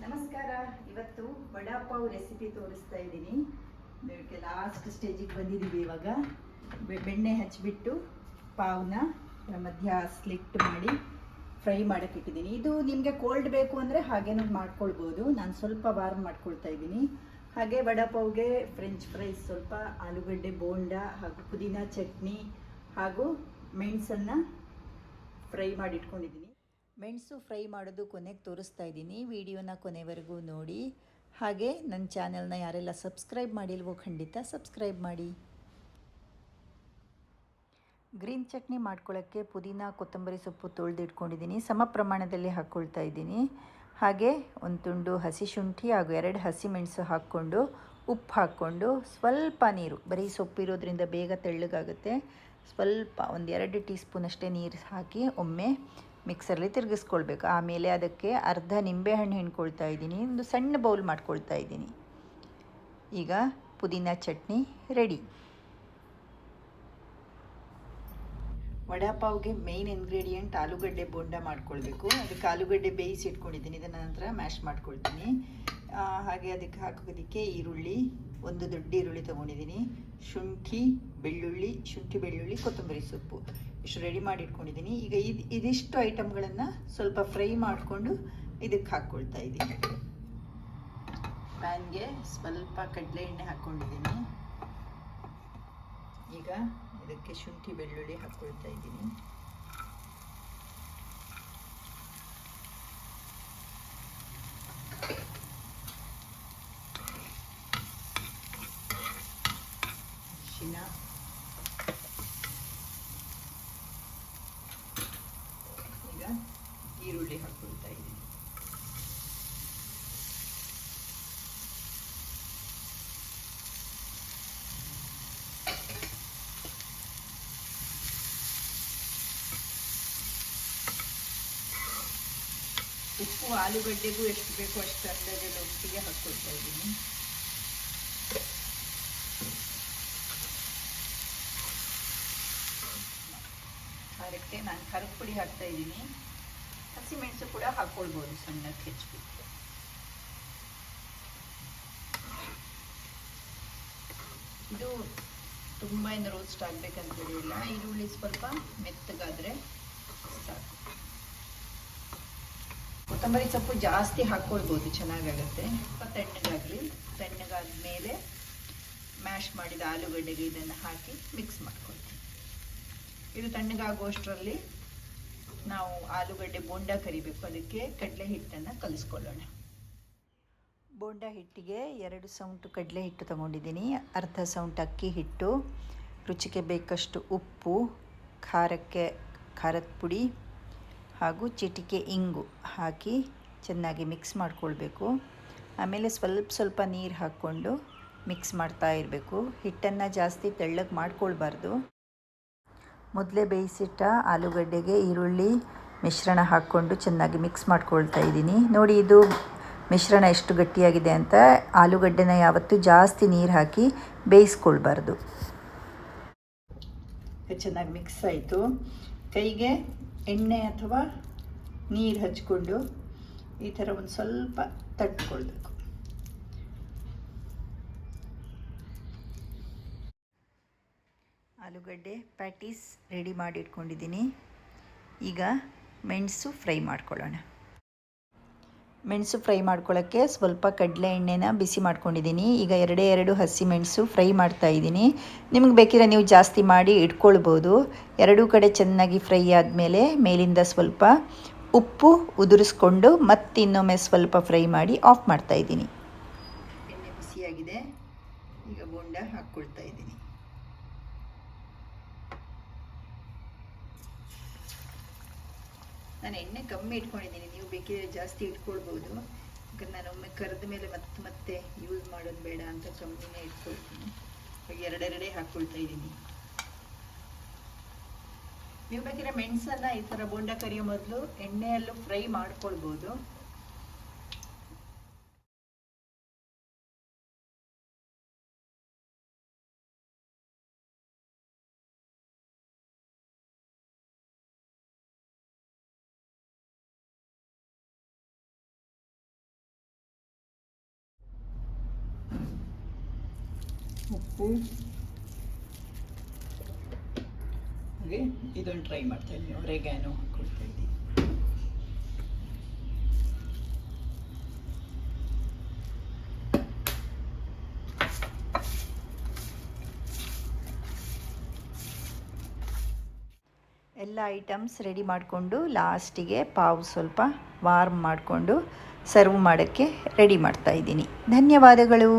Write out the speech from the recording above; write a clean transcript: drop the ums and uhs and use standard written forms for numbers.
ನಮಸ್ಕಾರ. ಇವತ್ತು ವಡಾಪಾವ್ ರೆಸಿಪಿ ತೋರಿಸ್ತಾ ಇದ್ದೀನಿ. ಇದಕ್ಕೆ ಲಾಸ್ಟ್ ಸ್ಟೇಜಿಗೆ ಬಂದಿದ್ದೀವಿ. ಇವಾಗ ಬೆಣ್ಣೆ ಹಚ್ಚಿಬಿಟ್ಟು ಪಾವ್ನ ಮಧ್ಯ ಸ್ಲಿಟ್ ಮಾಡಿ ಫ್ರೈ ಮಾಡೋಕ್ಕೆ ಇಟ್ಟಿದ್ದೀನಿ. ಇದು ನಿಮಗೆ ಕೋಲ್ಡ್ ಬೇಕು ಅಂದರೆ ಹಾಗೇನೂ ಮಾಡ್ಕೊಳ್ಬೋದು. ನಾನು ಸ್ವಲ್ಪ ವಾರ್ಮ್ ಮಾಡ್ಕೊಳ್ತಾ ಇದ್ದೀನಿ. ಹಾಗೆ ವಡಾಪಾವ್ಗೆ ಫ್ರೆಂಚ್ ಫ್ರೈಸ್, ಸ್ವಲ್ಪ ಆಲೂಗಡ್ಡೆ ಬೋಂಡ ಹಾಗೂ ಪುದೀನ ಚಟ್ನಿ ಹಾಗೂ ಮೆಣಸನ್ನು ಫ್ರೈ ಮಾಡಿ ಇಟ್ಕೊಂಡಿದ್ದೀನಿ. ಮೆಣಸು ಫ್ರೈ ಮಾಡೋದು ಕೊನೆಗೆ ತೋರಿಸ್ತಾ ಇದ್ದೀನಿ. ವಿಡಿಯೋನ ಕೊನೆವರೆಗೂ ನೋಡಿ. ಹಾಗೆ ನನ್ನ ಚಾನೆಲ್ನ ಯಾರೆಲ್ಲ ಸಬ್ಸ್ಕ್ರೈಬ್ ಮಾಡಿಲ್ವೋ ಖಂಡಿತ ಸಬ್ಸ್ಕ್ರೈಬ್ ಮಾಡಿ. ಗ್ರೀನ್ ಚಟ್ನಿ ಮಾಡ್ಕೊಳ್ಳೋಕ್ಕೆ ಪುದೀನ ಕೊತ್ತಂಬರಿ ಸೊಪ್ಪು ತೊಳೆದಿಟ್ಕೊಂಡಿದ್ದೀನಿ. ಸಮ ಪ್ರಮಾಣದಲ್ಲಿ ಹಾಕ್ಕೊಳ್ತಾ ಇದ್ದೀನಿ. ಹಾಗೆ ಒಂದು ತುಂಡು ಹಸಿ ಶುಂಠಿ ಹಾಗೂ 2 ಹಸಿಮೆಣಸು ಹಾಕ್ಕೊಂಡು ಉಪ್ಪು ಹಾಕ್ಕೊಂಡು ಸ್ವಲ್ಪ ನೀರು, ಬರೀ ಸೊಪ್ಪಿರೋದ್ರಿಂದ ಬೇಗ ತೆಳ್ಳಗಾಗುತ್ತೆ, ಸ್ವಲ್ಪ ಒಂದು 2 ಟೀ ಸ್ಪೂನ್ ಅಷ್ಟೇ ನೀರು ಹಾಕಿ ಒಮ್ಮೆ ಮಿಕ್ಸರ್ಲಿ ತಿರುಗಿಸ್ಕೊಳ್ಬೇಕು. ಆಮೇಲೆ ಅದಕ್ಕೆ ಅರ್ಧ ನಿಂಬೆಹಣ್ಣು ಹಿಂಡ್ಕೊಳ್ತಾ ಇದ್ದೀನಿ. ಒಂದು ಸಣ್ಣ ಬೌಲ್ ಮಾಡ್ಕೊಳ್ತಾ ಇದ್ದೀನಿ. ಈಗ ಪುದೀನ ಚಟ್ನಿ ರೆಡಿ. ವಡಾಪಾವ್ಗೆ ಮೇಯ್ನ್ ಇಂಗ್ರೀಡಿಯೆಂಟ್ ಆಲೂಗಡ್ಡೆ ಬೋಂಡ ಮಾಡ್ಕೊಳ್ಬೇಕು. ಅದಕ್ಕೆ ಆಲೂಗಡ್ಡೆ ಬೇಯಿಸಿ ಇಟ್ಕೊಂಡಿದ್ದೀನಿ. ಇದನ್ನ ನಂತರ ಮ್ಯಾಶ್ ಮಾಡ್ಕೊಳ್ತೀನಿ. ಹಾಗೆ ಅದಕ್ಕೆ ಹಾಕೋದಕ್ಕೆ ಈರುಳ್ಳಿ, ಒಂದು ದೊಡ್ಡ ಈರುಳ್ಳಿ ತೊಗೊಂಡಿದ್ದೀನಿ, ಶುಂಠಿ ಬೆಳ್ಳುಳ್ಳಿ, ಕೊತ್ತಂಬರಿ ಸೊಪ್ಪು ಇಷ್ಟು ರೆಡಿ ಮಾಡಿ ಇಟ್ಕೊಂಡಿದ್ದೀನಿ. ಈಗ ಇದಿಷ್ಟು ಐಟಮ್ಗಳನ್ನು ಸ್ವಲ್ಪ ಫ್ರೈ ಮಾಡಿಕೊಂಡು ಇದಕ್ಕೆ ಹಾಕ್ಕೊಳ್ತಾ ಇದ್ದೀನಿ. ಪ್ಯಾನ್ಗೆ ಸ್ವಲ್ಪ ಕಡಲೆ ಎಣ್ಣೆ ಹಾಕ್ಕೊಂಡಿದ್ದೀನಿ. ಈಗ ಇದಕ್ಕೆ ಶುಂಠಿ ಬೆಳ್ಳುಳ್ಳಿ ಹಾಕ್ಕೊಳ್ತಾ ಇದ್ದೀನಿ. ಅರಿಶಿನ, ಈಗ ಈರುಳ್ಳಿ ಹಾಕ್ಕೊಳ್ತಾ ಇದ್ದೀನಿ. ಉಪ್ಪು ಆಲೂಗಡ್ಡೆಗೂ ಎಷ್ಟು ಬೇಕೋ ಅಷ್ಟು ಅಂದಾಜಲ್ಲಿ ಒಟ್ಟಿಗೆ ಹಾಕ್ಕೊಳ್ತಾ ಇದ್ದೀನಿ. ಖಾರಕ್ಕೆ ನಾನು ಖಾರದ ಪುಡಿ ಹಾಕ್ತಾ ಇದ್ದೀನಿ. ಹಸಿಮೆಣಸು ಕೂಡ ಹಾಕ್ಕೊಳ್ಬೋದು ಸಣ್ಣಕ್ಕೆ ಹೆಚ್ಚಿಬಿಟ್ಟು. ಇದು ತುಂಬ ಏನು ರೋಸ್ಟ್ ಆಗಬೇಕಂತೇಳಿ ಇಲ್ಲ. ಈರುಳ್ಳಿ ಸ್ವಲ್ಪ ಮೆತ್ತಗಾದರೆ ಸಾಕು. ಕೊತ್ತಂಬರಿ ಸೊಪ್ಪು ಜಾಸ್ತಿ ಹಾಕ್ಕೊಳ್ಬೋದು, ಚೆನ್ನಾಗಾಗುತ್ತೆ. ತಣ್ಣಗಾದ ಮೇಲೆ ಮ್ಯಾಶ್ ಮಾಡಿದ ಆಲೂಗಡ್ಡೆಗೆ ಇದನ್ನು ಹಾಕಿ ಮಿಕ್ಸ್ ಮಾಡ್ಕೊಳ್ತೀವಿ. ಇದು ತಣ್ಣಗಾಗುವಷ್ಟರಲ್ಲಿ ನಾವು ಆಲೂಗಡ್ಡೆ ಬೋಂಡ ಕರಿಬೇಕು. ಅದಕ್ಕೆ ಕಡಲೆ ಹಿಟ್ಟನ್ನು ಕಲಿಸ್ಕೊಳ್ಳೋಣ. ಬೋಂಡ ಹಿಟ್ಟಿಗೆ 2 ಸೌಂಟು ಕಡಲೆ ಹಿಟ್ಟು ತಗೊಂಡಿದ್ದೀನಿ, ಅರ್ಧ ಸೌಂಟು ಅಕ್ಕಿ ಹಿಟ್ಟು, ರುಚಿಗೆ ಬೇಕಷ್ಟು ಉಪ್ಪು, ಖಾರಕ್ಕೆ ಖಾರದ ಪುಡಿ ಹಾಗೂ ಚಿಟಿಕೆ ಇಂಗು ಹಾಕಿ ಚೆನ್ನಾಗಿ ಮಿಕ್ಸ್ ಮಾಡ್ಕೊಳ್ಬೇಕು. ಆಮೇಲೆ ಸ್ವಲ್ಪ ನೀರು ಹಾಕ್ಕೊಂಡು ಮಿಕ್ಸ್ ಮಾಡ್ತಾ ಇರಬೇಕು. ಹಿಟ್ಟನ್ನು ಜಾಸ್ತಿ ತೆಳ್ಳಗೆ ಮಾಡ್ಕೊಳ್ಬಾರ್ದು. ಮೊದಲೇ ಬೇಯಿಸಿಟ್ಟ ಆಲೂಗಡ್ಡೆಗೆ ಈರುಳ್ಳಿ ಮಿಶ್ರಣ ಹಾಕ್ಕೊಂಡು ಚೆನ್ನಾಗಿ ಮಿಕ್ಸ್ ಮಾಡ್ಕೊಳ್ತಾ ಇದ್ದೀನಿ. ನೋಡಿ, ಇದು ಮಿಶ್ರಣ ಎಷ್ಟು ಗಟ್ಟಿಯಾಗಿದೆ ಅಂತ. ಆಲೂಗಡ್ಡೆನ ಯಾವತ್ತೂ ಜಾಸ್ತಿ ನೀರು ಹಾಕಿ ಬೇಯಿಸ್ಕೊಳ್ಬಾರ್ದು. ಚೆನ್ನಾಗಿ ಮಿಕ್ಸ್ ಆಯಿತು. ಕೈಗೆ ಎಣ್ಣೆ ಅಥವಾ ನೀರು ಹಚ್ಕೊಂಡು ಈ ಥರ ಒಂದು ಸ್ವಲ್ಪ ತಟ್ಕೊಳ್ಬೇಕು. ಆಲೂಗಡ್ಡೆ ಪ್ಯಾಟೀಸ್ ರೆಡಿ ಮಾಡಿ ಇಟ್ಕೊಂಡಿದ್ದೀನಿ. ಈಗ ಮೆಣಸು ಫ್ರೈ ಮಾಡ್ಕೊಳ್ಳೋಣ. ಮೆಣಸು ಫ್ರೈ ಮಾಡ್ಕೊಳ್ಳೋಕ್ಕೆ ಸ್ವಲ್ಪ ಕಡಲೆ ಎಣ್ಣೆನ ಬಿಸಿ ಮಾಡ್ಕೊಂಡಿದ್ದೀನಿ. ಈಗ 2 ಹಸಿಮೆಣಸು ಫ್ರೈ ಮಾಡ್ತಾ ಇದ್ದೀನಿ. ನಿಮಗೆ ಬೇಕಿದ್ರೆ ನೀವು ಜಾಸ್ತಿ ಮಾಡಿ ಇಟ್ಕೊಳ್ಬೋದು. ಎರಡೂ ಕಡೆ ಚೆನ್ನಾಗಿ ಫ್ರೈ ಆದಮೇಲೆ ಮೇಲಿಂದ ಸ್ವಲ್ಪ ಉಪ್ಪು ಉದುರಿಸ್ಕೊಂಡು ಮತ್ತಿನ್ನೊಮ್ಮೆ ಸ್ವಲ್ಪ ಫ್ರೈ ಮಾಡಿ ಆಫ್ ಮಾಡ್ತಾ ಇದ್ದೀನಿ. ಎಣ್ಣೆ ಬಿಸಿಯಾಗಿದೆ. ಈಗ ಬೋಂಡ ಹಾಕ್ಕೊಳ್ತಾ ಇದ್ದೀನಿ. ನಾನು ಎಣ್ಣೆ ಕಮ್ಮಿ ಇಟ್ಕೊಂಡಿದ್ದೀನಿ, ನೀವು ಬೇಕಿದ್ರೆ ಜಾಸ್ತಿ ಇಟ್ಕೊಳ್ಬೋದು. ಯಾಕಂದ್ರೆ ನಾನು ಒಮ್ಮೆ ಕರೆದ ಮೇಲೆ ಮತ್ತೆ ಯೂಸ್ ಮಾಡೋದು ಬೇಡ ಅಂತ ಕಮ್ಮಿನೇ ಇಟ್ಕೊಳ್ತೀನಿ. ಇವಾಗ 2 ಹಾಕ್ಕೊಳ್ತಾ ಇದ್ದೀನಿ. ನೀವು ಬೇಕಿದ್ರೆ ಮೆಣಸನ್ನು ಈ ಥರ ಬೋಂಡ ಕರಿಯೋ ಮೊದಲು ಎಣ್ಣೆಯಲ್ಲೂ ಫ್ರೈ ಮಾಡ್ಕೊಳ್ಬೋದು. ಉಪ್ಪು, ಹಾಗೆ ಇದೊಂದು ಟ್ರೈ ಮಾಡ್ತಾ ಇದ್ದೀನಿ, ಒರೆಗಾನೋ ಹಾಕ್ಕೊಳ್ತಾ ಇದ್ದೀನಿ. ಎಲ್ಲ ಐಟಮ್ಸ್ ರೆಡಿ ಮಾಡಿಕೊಂಡು ಲಾಸ್ಟಿಗೆ ಪಾವು ಸ್ವಲ್ಪ ವಾರ್ಮ್ ಮಾಡಿಕೊಂಡು ಸರ್ವ್ ಮಾಡೋಕ್ಕೆ ರೆಡಿ ಮಾಡ್ತಾಯಿದ್ದೀನಿ. ಧನ್ಯವಾದಗಳು.